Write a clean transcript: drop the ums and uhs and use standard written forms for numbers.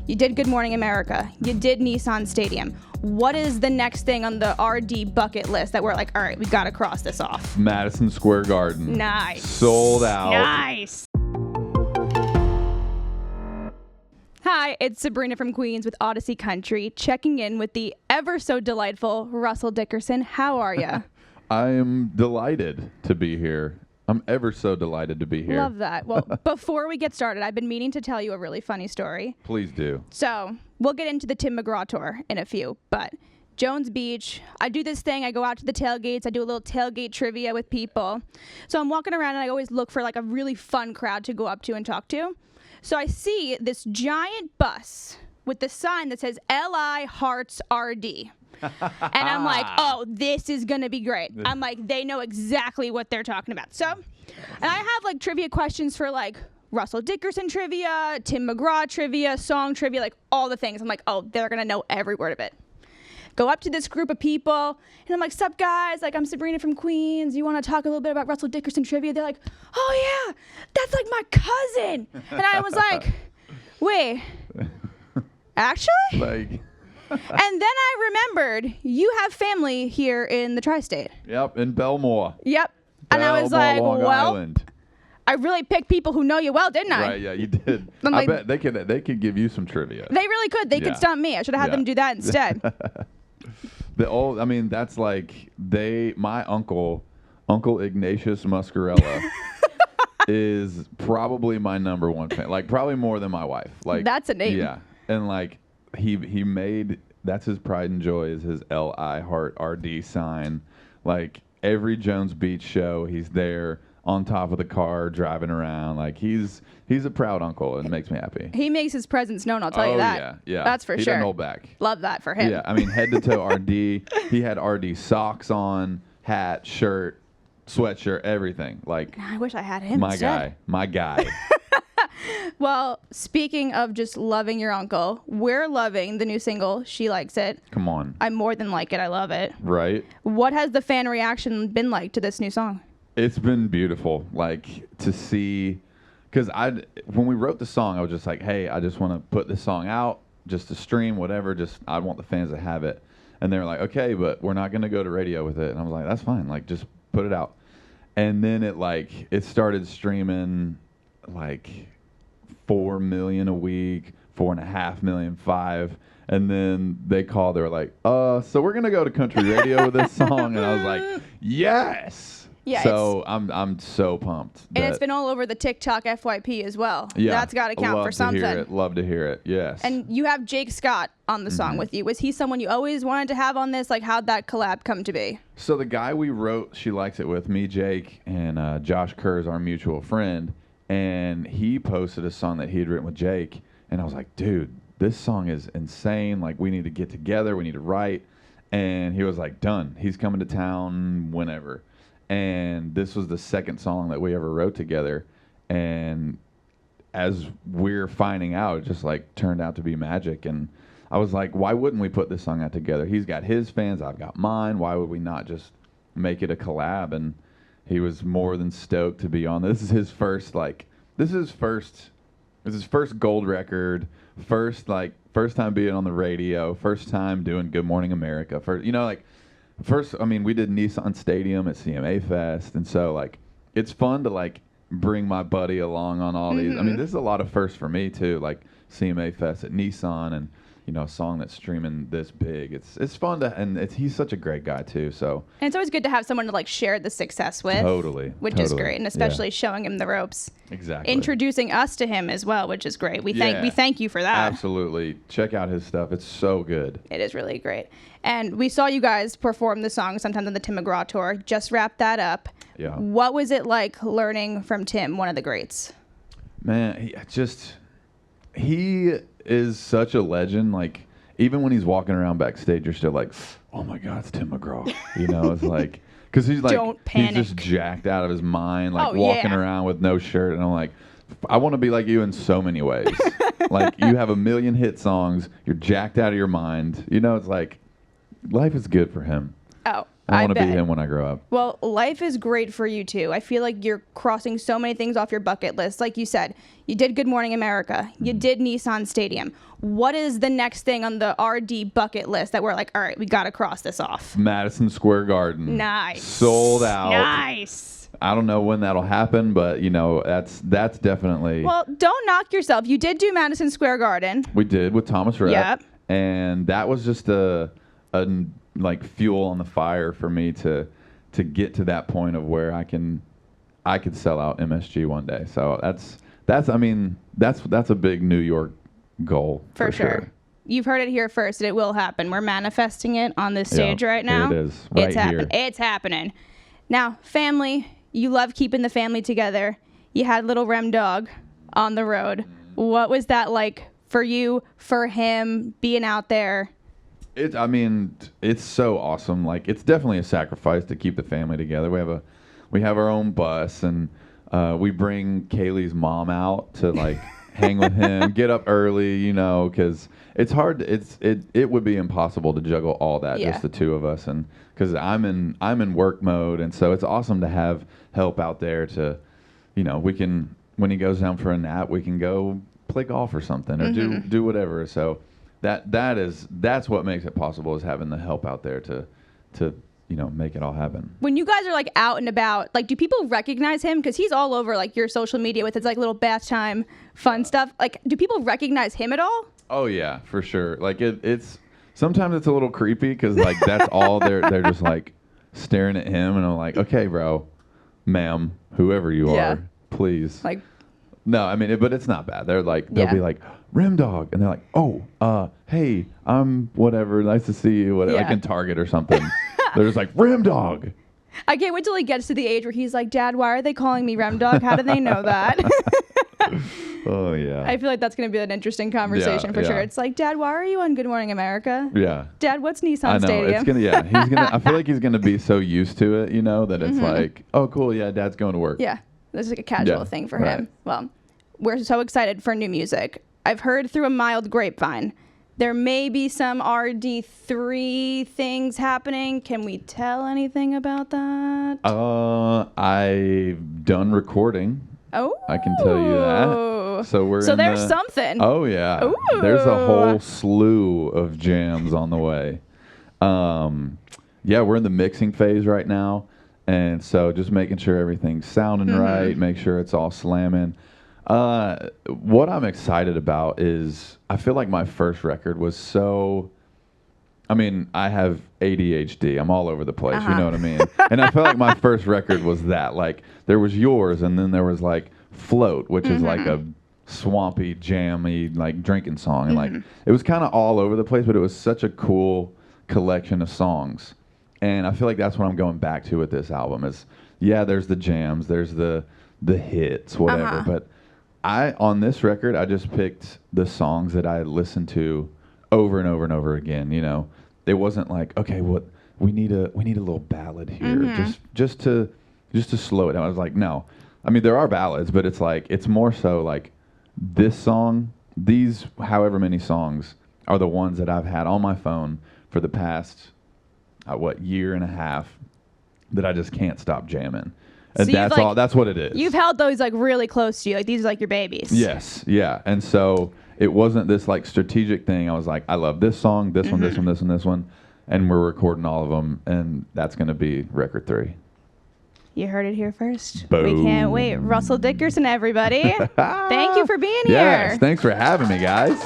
You did Good Morning America. You did Nissan Stadium. What is the next thing on the RD bucket list that we're like, all right, we got to cross this off? Madison Square Garden. Nice. Sold out. Nice. Hi, it's Sabrina from Queens with Audacy Country, checking in with the ever so delightful Russel Dickerson. How are you? I am delighted to be here. I'm ever so delighted to be here. Love that. Well, before we get started, I've been meaning to tell you a really funny story. Please do. So we'll get into the Tim McGraw tour in a few, but Jones Beach, I do this thing. I go out to the tailgates. I do a little tailgate trivia with people. So I'm walking around, and I always look for like a really fun crowd to go up to and talk to. So I see this giant bus with the sign that says LI Hearts RD. And I'm like, oh, this is going to be great. I'm like, they know exactly what they're talking about. So, and I have like trivia questions for like Russel Dickerson trivia, Tim McGraw trivia, song trivia, like all the things. I'm like, oh, they're going to know every word of it. Go up to this group of people, and I'm like, sup, guys? Like, I'm Sabrina from Queens. You want to talk a little bit about Russel Dickerson trivia? They're like, oh, yeah, that's like my cousin. And I was like, wait, actually? Like... And then I remembered you have family here in the tri-state. Yep, in Belmore. Yep. And I was like, Long well, Island. I really picked people who know you well, didn't I? Right, yeah, you did. I'm I like, bet they could give you some trivia. They really could. They could stump me. I should have had them do that instead. That's like my uncle Ignatius Muscarella is probably my number one fan. Like probably more than my wife. Like that's a name. Yeah. And like he made, that's his pride and joy, is his LI Heart RD sign. Like every Jones Beach show, he's there on top of the car driving around. Like he's a proud uncle, and makes me happy. He makes his presence known, I'll tell you that. Yeah. That's for he sure. Doesn't hold back. Love that for him. Yeah, I mean head to toe RD. He had RD socks on, hat, shirt, sweatshirt, everything. Like I wish I had him my instead. My guy. Well, speaking of just loving your uncle, we're loving the new single, She Likes It. Come on. I more than like it. I love it. Right? What has the fan reaction been like to this new song? It's been beautiful, like to see, because when we wrote the song, I was just like, hey, I just want to put this song out, just to stream, whatever, just I want the fans to have it. And they were like, okay, but we're not going to go to radio with it. And I was like, that's fine, like just put it out. And then it started streaming like 4 million a week, 4.5 million, 5. And then they called, they were like, so we're going to go to country radio with this song. And I was like, yes. Yeah, so I'm so pumped. And it's been all over the TikTok FYP as well. Yeah, that's got to count for something. Love to hear it. Yes. And you have Jake Scott on the song with you. Was he someone you always wanted to have on this? Like, how'd that collab come to be? So the guy we wrote She Likes It with, me, Jake, and Josh Kerr is our mutual friend, and he posted a song that he had written with Jake, and I was like, dude, this song is insane. Like, we need to get together. We need to write. And he was like, done. He's coming to town whenever. And this was the second song that we ever wrote together. And as we're finding out, it just like turned out to be magic. And I was like, why wouldn't we put this song out together? He's got his fans, I've got mine. Why would we not just make it a collab? And he was more than stoked to be on. This is his first gold record, first time being on the radio, first time doing Good Morning America. We did Nissan Stadium at CMA Fest, and so like it's fun to like bring my buddy along on all these. I mean, this is a lot of firsts for me too, like CMA Fest at Nissan, and a song that's streaming this big. It's fun he's such a great guy too. So and it's always good to have someone to like share the success with. Which is great, and especially showing him the ropes. Exactly. Introducing us to him as well, which is great. We thank you for that. Absolutely. Check out his stuff. It's so good. It is really great. And we saw you guys perform the song sometime on the Tim McGraw tour. Just wrapped that up. Yeah. What was it like learning from Tim, one of the greats? Man, he is such a legend. Like, even when he's walking around backstage, you're still like, oh my God, it's Tim McGraw. It's like, because he's like, Don't panic. He's just jacked out of his mind, like walking around with no shirt. And I'm like, I want to be like you in so many ways. Like, you have a million hit songs, you're jacked out of your mind. It's like, life is good for him. Oh, I I want to be bet. him when I grow up. Well, life is great for you too. I feel like you're crossing so many things off your bucket list. Like you said, you did Good Morning America. You did Nissan Stadium. What is the next thing on the RD bucket list that we're like, all right, we got to cross this off? Madison Square Garden. Nice. Sold out. Nice. I don't know when that'll happen, but that's definitely. Well, don't knock yourself. You did do Madison Square Garden. We did with Thomas Rhett. Yep. And that was just a like fuel on the fire for me to get to that point of where I could sell out MSG one day. So that's a big New York goal For sure. You've heard it here first, and it will happen. We're manifesting it on this stage right now. Here it is. Right it's here. It's happening. Now, family, you love keeping the family together. You had little Rem Dog on the road. What was that like for you, for him, being out there? It's so awesome. Like, it's definitely a sacrifice to keep the family together. We have our own bus, and we bring Kaylee's mom out to like hang with him, get up early, because it's hard. It would be impossible to juggle all that, just the two of us, and because I'm in work mode, and so it's awesome to have help out there to, we can, when he goes down for a nap, we can go play golf or something, or do whatever. So that's what makes it possible, is having the help out there to make it all happen. When you guys are like out and about, like, do people recognize him? Because he's all over like your social media with his like little bath time fun stuff. Like, do people recognize him at all? Oh yeah, for sure. Like it's sometimes it's a little creepy because like that's all they're just like staring at him, and I'm like, okay, bro, ma'am, whoever you are, please. Like, no, but it's not bad. They'll be like, Rim Dog, and they're like, oh, hey, I'm whatever, nice to see you, whatever, like in Target or something. They're just like, Rim Dog. I can't wait till he gets to the age where he's like, Dad, why are they calling me Rem Dog? How do they know that? Oh yeah. I feel like that's going to be an interesting conversation for sure. It's like, Dad, why are you on Good Morning America? Yeah. Dad, what's Nissan I know. Stadium? It's gonna. I feel like he's gonna be so used to it, that it's like, oh, cool, yeah, Dad's going to work. Yeah, this is like a casual thing for him. Well, we're so excited for new music. I've heard through a mild grapevine there may be some RD3 things happening. Can we tell anything about that? I've done recording. Oh, I can tell you that. So there's something. Oh yeah. Ooh. There's a whole slew of jams on the way. We're in the mixing phase right now, and so just making sure everything's sounding right, make sure it's all slamming. What I'm excited about is I feel like my first record was so. I have ADHD. I'm all over the place. You know what I mean? And I feel like my first record was that. Like, there was yours, and then there was like Float, which is like a swampy, jammy, like drinking song, and like it was kind of all over the place, but it was such a cool collection of songs. And I feel like that's what I'm going back to with this album. Is there's the jams, there's the hits, whatever, but on this record, I just picked the songs that I listened to over and over and over again. It wasn't like, okay, what we need a little ballad here, just to slow it down. I was like, no, there are ballads, but it's like it's more so like this song, these however many songs are the ones that I've had on my phone for the past year and a half that I just can't stop jamming. And So that's all. That's what it is. You've held those like really close to you. Like, these are like your babies. Yes, yeah. And so it wasn't this like strategic thing. I was like, I love this song, this one, this one, this one, this one, and we're recording all of them, and that's going to be record 3. You heard it here first. Boom. We can't wait. Russel Dickerson, everybody. Thank you for being here. Yes, thanks for having me, guys.